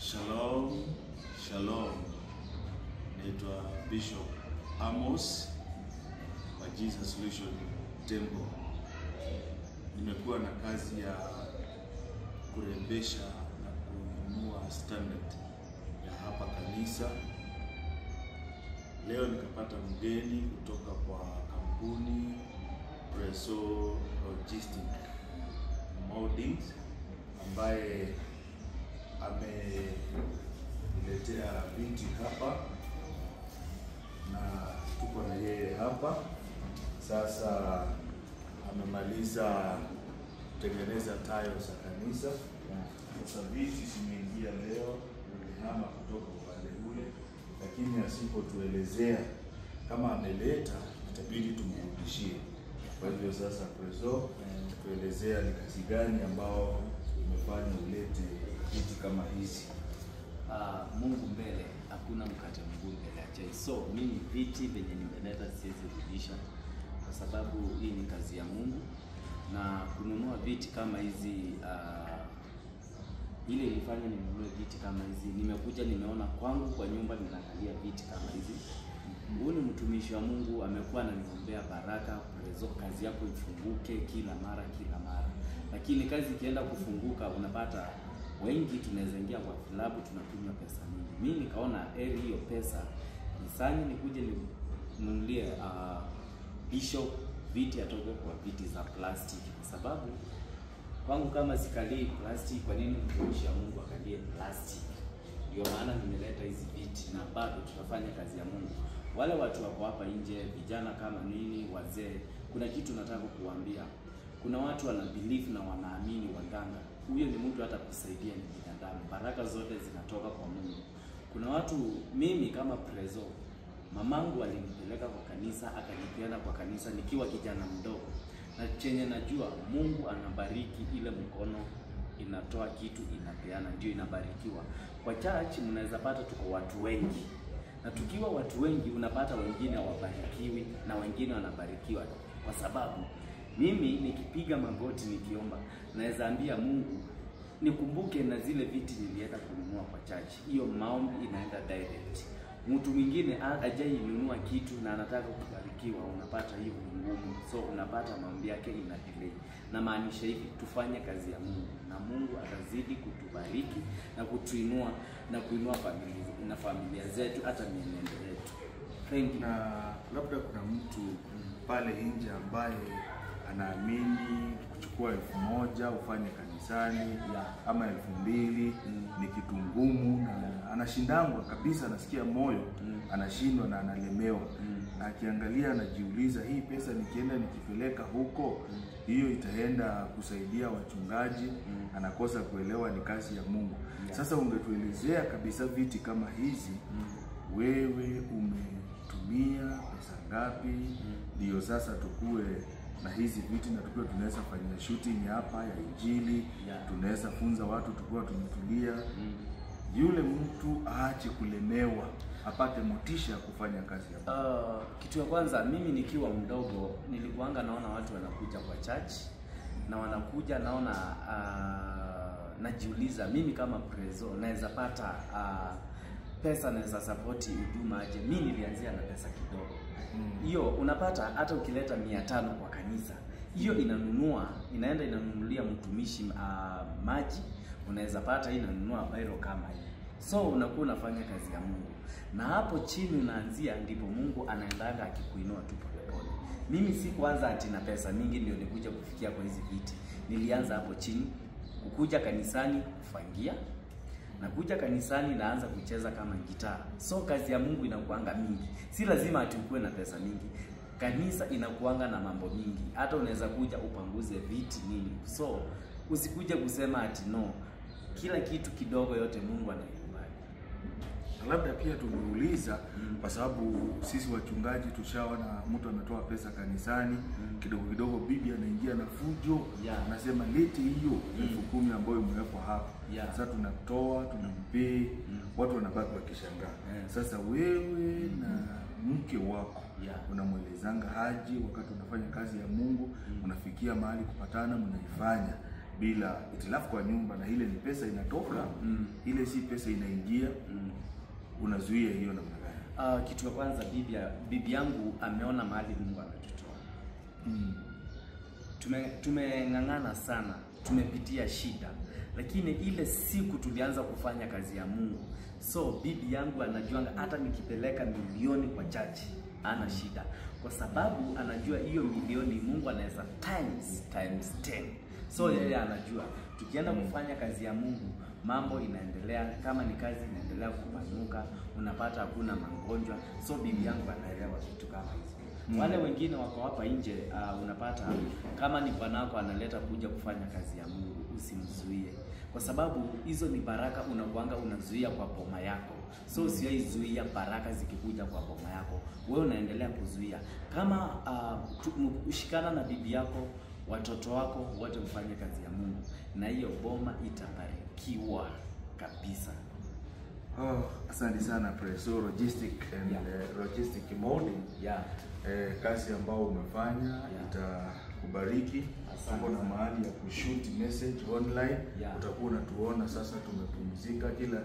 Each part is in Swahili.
Shalom, shalom. Naitwa Bishop Amos wa Jesus Solution Temple. Nimekuwa na kazi ya kurembesha na kuinua standard ya hapa kanisa. Leo nikapata mgeni kutoka kwa kampuni Preso Logistic Moldings ambaye ameniletea viti hapa na tuko na yeye hapa sasa. Amemaliza kutengeneza tayo za kanisa. Sasa viti zimeingia leo, nilihama kutoka upande ule, lakini asipotuelezea kama ameleta itabidi tumrudishie. Kwa hivyo sasa Preso tuelezea ni kazi gani ambao umefanya ulete viti kama hizi. Mungu mbele, hakuna mkate mgumu mbele ya chai. So mimi viti venye nimeleta siwezi rudisha, kwa sababu hii ni kazi ya Mungu. Na kununua viti kama hizi ile ilifanya ninunue viti kama hizi, nimekuja nimeona kwangu kwa nyumba ninaangalia viti kama hizi. Huyu ni mtumishi wa Mungu, amekuwa ananiombea baraka, Preso, kazi yako ifunguke kila mara. Lakini kazi ikienda kufunguka, unapata wengi tunaweza ingia kwa klabu tunakunywa pesa mingi. Mimi nikaona hiyo pesa nisanye nikuje ninunulie Bishop viti atoke kwa viti za plastiki, kwa sababu kwangu kama sikalii plastiki, kwa nini mtumishi wa Mungu akalie plastiki? Ndio maana nimeleta hizi viti na bado tutafanya kazi ya Mungu. Wale watu wako hapa nje, vijana kama nini, wazee, kuna kitu nataka kukuambia. Kuna watu wana believe na wanaamini waganga. Huyo ni mtu hata kusaidia ni binadamu. Baraka zote zinatoka kwa Mungu. Kuna watu, mimi kama Preso, mamangu alinipeleka kwa kanisa, akanipeana kwa kanisa nikiwa kijana mdogo. Na chenye najua Mungu anabariki ile mkono inatoa kitu inapeana, ndio inabarikiwa. Kwa church mnaweza pata tuko watu wengi. Na tukiwa watu wengi unapata wengine hawabarikiwi na wengine wanabarikiwa, kwa sababu mimi nikipiga magoti nikiomba, naweza ambia Mungu nikumbuke na zile viti nilienda kununua kwa church. Hiyo maombi inaenda direct. Mtu mwingine hajainunua kitu na anataka kubarikiwa, unapata hiyo ngumu. So unapata maombi yake ina delay. Na maanisha hivi, tufanye kazi ya Mungu na Mungu atazidi kutubariki na kutuinua na kuinua familia zetu, hata mienendo yetu. Thank you. Na labda kuna mtu pale nje ambaye anaamini kuchukua 1,000 ufanye kanisani ama 2,000 ni kitu ngumu, na anashindangwa kabisa, anasikia moyo anashindwa na analemewa, na akiangalia anajiuliza, hii pesa nikienda nikipeleka huko hiyo itaenda kusaidia wachungaji, anakosa kuelewa ni kazi ya Mungu. Sasa ungetuelezea kabisa viti kama hizi wewe umetumia pesa ngapi ndio sasa tukue na hizi viti na tukue tunaweza fanya shooting hapa ya Injili, tunaweza funza watu tukua tumetulia, yule mtu aache kulemewa, apate motisha kufanya kazi ya Mungu. Kitu ya kwanza, mimi nikiwa mdogo nilikuanga naona watu wanakuja kwa church na wanakuja naona najiuliza mimi kama Preso naweza pata pesa, naweza support huduma aje? Mimi nilianzia na pesa kidogo. Hiyo unapata hata ukileta 500 kwa kanisa, hiyo inaenda inanunulia mtumishi maji, unaweza pata inanunua bairo kama hii. So unakuwa unafanya kazi ya Mungu. Na hapo chini unaanzia, ndipo Mungu anaendaga akikuinua tu polepole. Mimi si kwanza ati na pesa mingi ndio nikuja kufikia kwa hizi viti. Nilianza hapo chini, kukuja kanisani kufangia, na kuja kanisani naanza kucheza kama gitaa. So kazi ya Mungu inakuanga mingi. Si lazima ati ukue na pesa mingi. Kanisa inakuanga na mambo mingi. Hata unaweza kuja upanguze viti nini. So usikuje kusema ati no. Kila kitu kidogo yote Mungu anaikubali. Labda pia tumeuliza kwa sababu sisi wachungaji tushaona mtu ametoa pesa kanisani kidogo kidogo, bibi anaingia na fujo, anasema leti hiyo 10,000 ambayo imewekwa hapa. Sasa tunatoa tunampee, watu wanabaki wakishangaa. Sasa wewe na mke wako unamwelezanga haji wakati unafanya kazi ya Mungu, unafikia mahali kupatana mnaifanya, bila itilafu kwa nyumba, na ile ni pesa inatoka, ile si pesa inaingia, unazuia hiyo namna gani? Kitu ya kwanza, bibi yangu ameona mahali Mungu ametutoa. Tumeng'ang'ana sana, tumepitia shida, lakini ile siku tulianza kufanya kazi ya Mungu, so bibi yangu anajua hata nikipeleka milioni kwa church ana shida, kwa sababu anajua hiyo milioni Mungu anaweza times 10. So yeye anajua tukienda kufanya kazi ya Mungu mambo inaendelea, kama ni kazi inaendelea kupanuka, unapata hakuna magonjwa. So bibi yangu anaelewa vitu kama hizo. Wale wengine wako hapa nje, unapata kama ni bwanako analeta kuja kufanya kazi ya Mungu, usimzuie, kwa sababu hizo ni baraka unazuia kwa boma yako. So usizuia baraka zikikuja kwa boma yako, wewe unaendelea kuzuia. Kama ushikana na bibi yako, watoto wako wote mfanye kazi ya Mungu, na hiyo boma itabarikiwa kabisa. Asante sana Preso Logistic and Logistic Molding. Kazi ambao umefanya itakubariki. Tuko na mahali ya kushoot message online. Utakuwa unatuona sasa, tumepumzika kila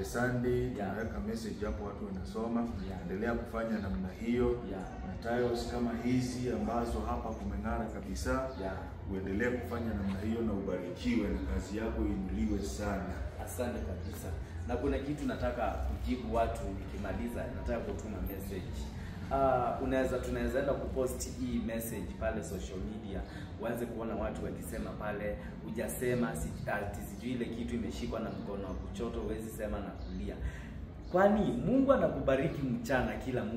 Sunday tunaweka message hapo, watu wanasoma. Endelea kufanya namna hiyo. Na tiles kama hizi ambazo hapa kumeng'ara kabisa, uendelee kufanya namna hiyo na ubarikiwe na kazi yako inuliwe sana. Asante kabisa. Na kuna kitu nataka kujibu watu nikimaliza, nataka kutuma message. Tunaweza enda kupost hii message pale social media, uanze kuona watu wakisema pale, hujasema sijui ile kitu imeshikwa na mkono wa kushoto, huwezi sema na kulia. Kwani Mungu anakubariki mchana kila mtu